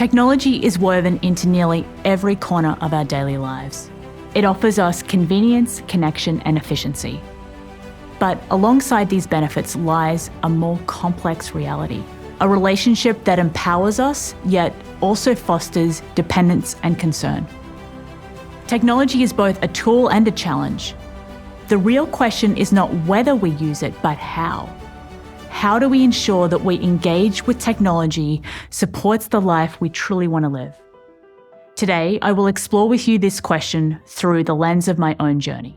Technology is woven into nearly every corner of our daily lives. It offers us convenience, connection, and efficiency. But alongside these benefits lies a more complex reality, a relationship that empowers us, yet also fosters dependence and concern. Technology is both a tool and a challenge. The real question is not whether we use it, but how. How do we ensure that we engage with technology supports the life we truly want to live? Today, I will explore with you this question through the lens of my own journey.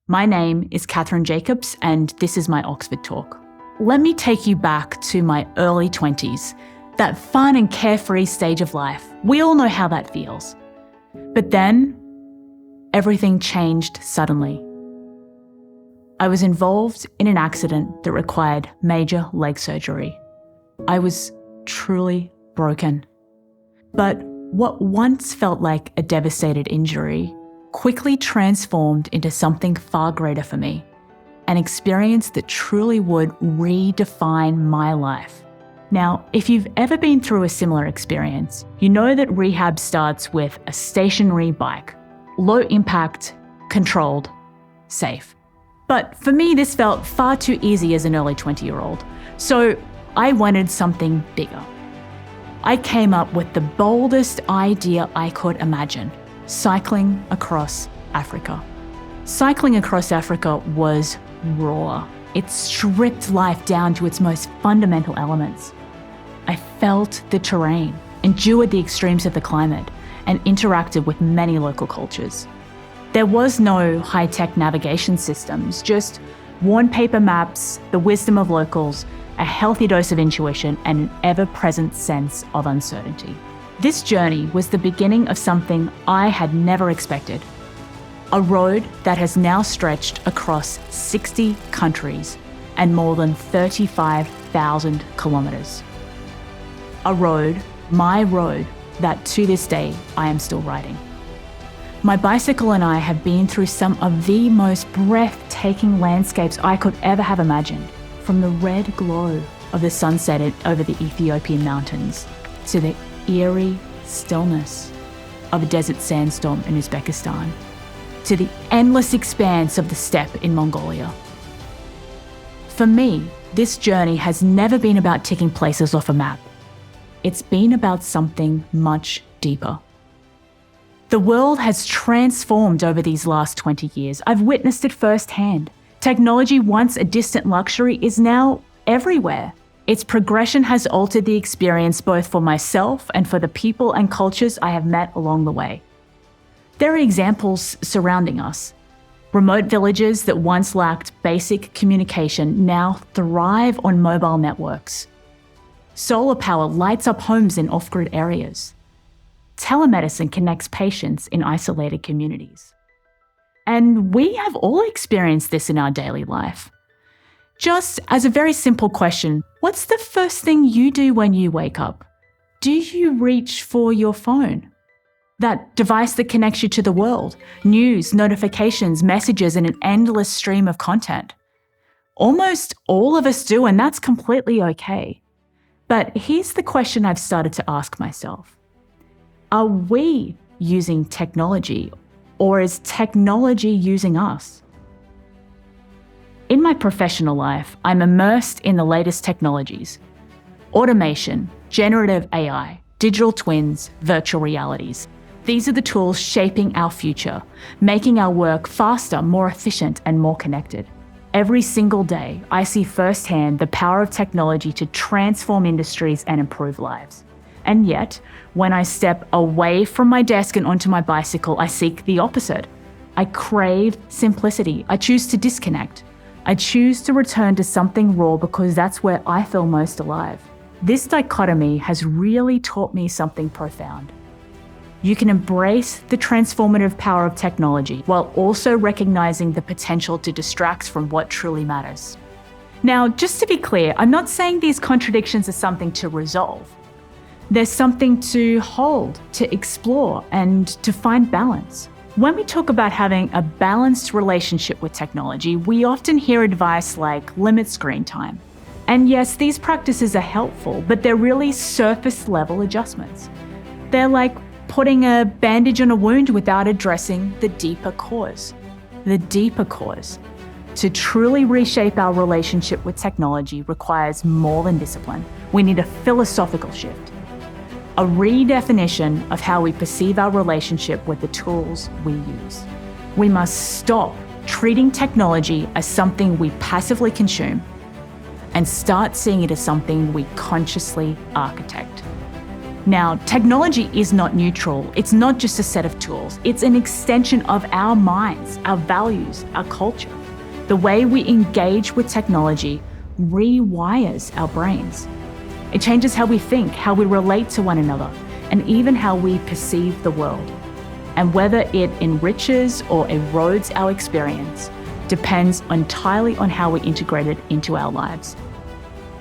My name is Kathryn Jacobs, and this is my Oxford Talk. Let me take you back to my early 20s, that fun and carefree stage of life. We all know how that feels. But then, everything changed suddenly. I was involved in an accident that required major leg surgery. I was truly broken. But what once felt like a devastated injury quickly transformed into something far greater for me, an experience that truly would redefine my life. Now, if you've ever been through a similar experience, you know that rehab starts with a stationary bike, low impact, controlled, safe. But for me, this felt far too easy as an early 20-year-old, so I wanted something bigger. I came up with the boldest idea I could imagine: cycling across Africa. Cycling across Africa was raw. It stripped life down to its most fundamental elements. I felt the terrain, endured the extremes of the climate, and interacted with many local cultures. There was no high-tech navigation systems, just worn paper maps, the wisdom of locals, a healthy dose of intuition, and an ever-present sense of uncertainty. This journey was the beginning of something I had never expected. A road that has now stretched across 60 countries and more than 35,000 kilometers. A road, my road, that to this day I am still riding. My bicycle and I have been through some of the most breathtaking landscapes I could ever have imagined, from the red glow of the sunset over the Ethiopian mountains to the eerie stillness of a desert sandstorm in Uzbekistan, to the endless expanse of the steppe in Mongolia. For me, this journey has never been about ticking places off a map. It's been about something much deeper. The world has transformed over these last 20 years. I've witnessed it firsthand. Technology, once a distant luxury, is now everywhere. Its progression has altered the experience both for myself and for the people and cultures I have met along the way. There are examples surrounding us. Remote villages that once lacked basic communication now thrive on mobile networks. Solar power lights up homes in off-grid areas. Telemedicine connects patients in isolated communities. And we have all experienced this in our daily life. Just as a very simple question, what's the first thing you do when you wake up? Do you reach for your phone? That device that connects you to the world, news, notifications, messages, and an endless stream of content. Almost all of us do, and that's completely okay. But here's the question I've started to ask myself. Are we using technology, or is technology using us? In my professional life, I'm immersed in the latest technologies: automation, generative AI, digital twins, virtual realities. These are the tools shaping our future, making our work faster, more efficient, and more connected. Every single day, I see firsthand the power of technology to transform industries and improve lives. And yet, when I step away from my desk and onto my bicycle, I seek the opposite. I crave simplicity. I choose to disconnect. I choose to return to something raw because that's where I feel most alive. This dichotomy has really taught me something profound. You can embrace the transformative power of technology while also recognizing the potential to distract from what truly matters. Now, just to be clear, I'm not saying these contradictions are something to resolve. There's something to hold, to explore, and to find balance. When we talk about having a balanced relationship with technology, we often hear advice like limit screen time. And yes, these practices are helpful, but they're really surface level adjustments. They're like putting a bandage on a wound without addressing the deeper cause. The deeper cause. To truly reshape our relationship with technology requires more than discipline. We need a philosophical shift. A redefinition of how we perceive our relationship with the tools we use. We must stop treating technology as something we passively consume and start seeing it as something we consciously architect. Now, technology is not neutral. It's not just a set of tools. It's an extension of our minds, our values, our culture. The way we engage with technology rewires our brains. It changes how we think, how we relate to one another, and even how we perceive the world. And whether it enriches or erodes our experience depends entirely on how we integrate it into our lives.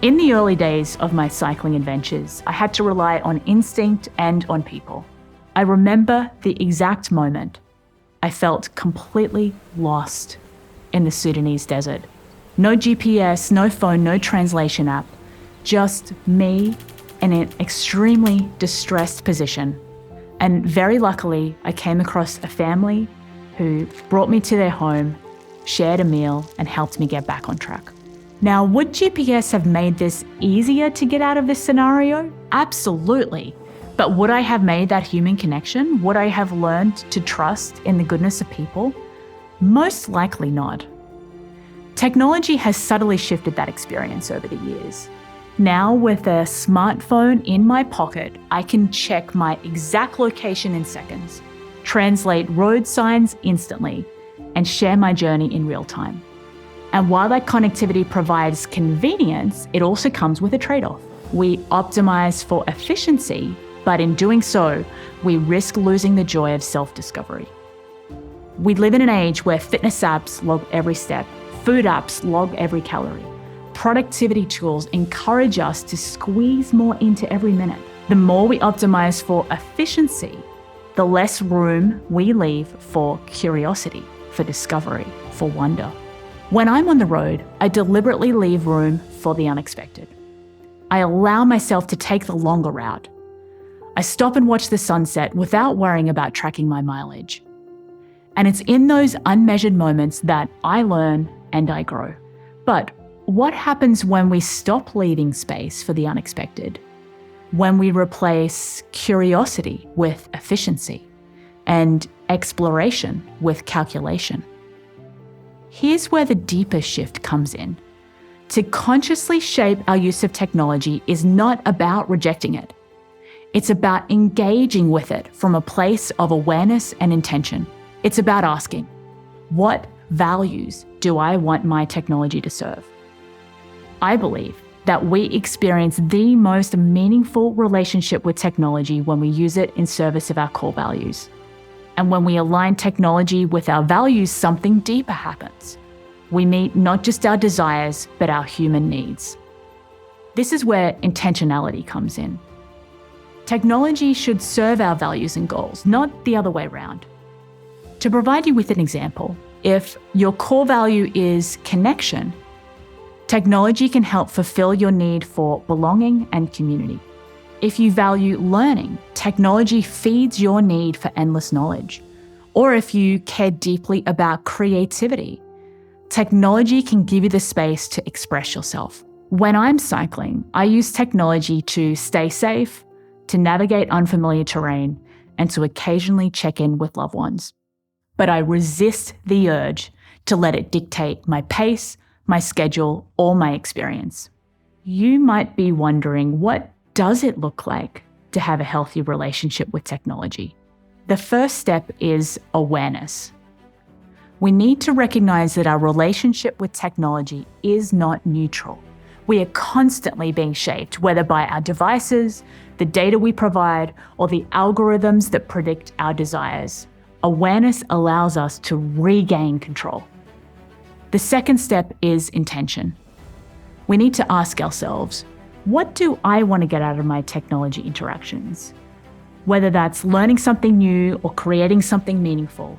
In the early days of my cycling adventures, I had to rely on instinct and on people. I remember the exact moment I felt completely lost in the Sudanese desert. No GPS, no phone, no translation app. Just me in an extremely distressed position. And very luckily, I came across a family who brought me to their home, shared a meal, and helped me get back on track. Now, would GPS have made this easier to get out of this scenario? Absolutely. But would I have made that human connection? Would I have learned to trust in the goodness of people? Most likely not. Technology has subtly shifted that experience over the years. Now, with a smartphone in my pocket, I can check my exact location in seconds, translate road signs instantly, and share my journey in real time. And while that connectivity provides convenience, it also comes with a trade-off. We optimize for efficiency, but in doing so, we risk losing the joy of self-discovery. We live in an age where fitness apps log every step, food apps log every calorie. Productivity tools encourage us to squeeze more into every minute. The more we optimize for efficiency, the less room we leave for curiosity, for discovery, for wonder. When I'm on the road, I deliberately leave room for the unexpected. I allow myself to take the longer route. I stop and watch the sunset without worrying about tracking my mileage. And it's in those unmeasured moments that I learn and I grow. But what happens when we stop leaving space for the unexpected? When we replace curiosity with efficiency and exploration with calculation? Here's where the deeper shift comes in. To consciously shape our use of technology is not about rejecting it. It's about engaging with it from a place of awareness and intention. It's about asking, what values do I want my technology to serve? I believe that we experience the most meaningful relationship with technology when we use it in service of our core values. And when we align technology with our values, something deeper happens. We meet not just our desires, but our human needs. This is where intentionality comes in. Technology should serve our values and goals, not the other way around. To provide you with an example, if your core value is connection, technology can help fulfill your need for belonging and community. If you value learning, technology feeds your need for endless knowledge. Or if you care deeply about creativity, technology can give you the space to express yourself. When I'm cycling, I use technology to stay safe, to navigate unfamiliar terrain, and to occasionally check in with loved ones. But I resist the urge to let it dictate my pace, my schedule, or my experience. You might be wondering, what does it look like to have a healthy relationship with technology? The first step is awareness. We need to recognize that our relationship with technology is not neutral. We are constantly being shaped, whether by our devices, the data we provide, or the algorithms that predict our desires. Awareness allows us to regain control. The second step is intention. We need to ask ourselves, what do I want to get out of my technology interactions? Whether that's learning something new or creating something meaningful,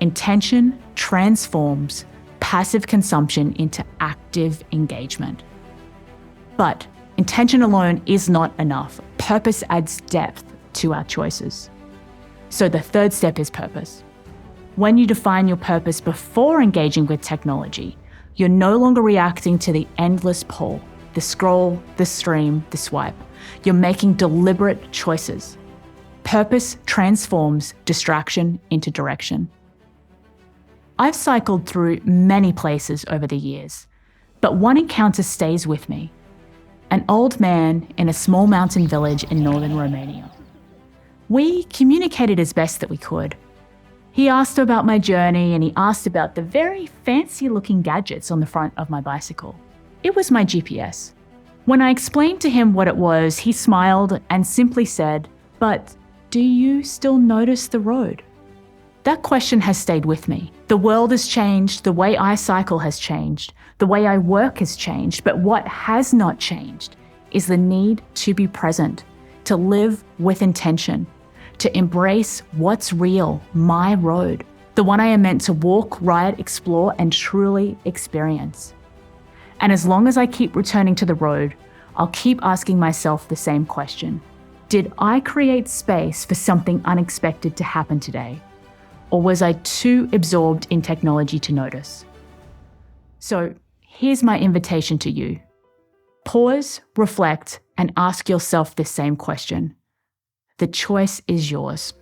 intention transforms passive consumption into active engagement. But intention alone is not enough. Purpose adds depth to our choices. So the third step is purpose. When you define your purpose before engaging with technology, you're no longer reacting to the endless pull, the scroll, the stream, the swipe. You're making deliberate choices. Purpose transforms distraction into direction. I've cycled through many places over the years, but one encounter stays with me. An old man in a small mountain village in northern Romania. We communicated as best that we could. He asked about my journey and he asked about the very fancy-looking gadgets on the front of my bicycle. It was my GPS. When I explained to him what it was, he smiled and simply said, "But do you still notice the road?" That question has stayed with me. The world has changed, the way I cycle has changed, the way I work has changed, but what has not changed is the need to be present, to live with intention, to embrace what's real, my road, the one I am meant to walk, ride, explore, and truly experience. And as long as I keep returning to the road, I'll keep asking myself the same question. Did I create space for something unexpected to happen today? Or was I too absorbed in technology to notice? So here's my invitation to you. Pause, reflect, and ask yourself this same question. The choice is yours.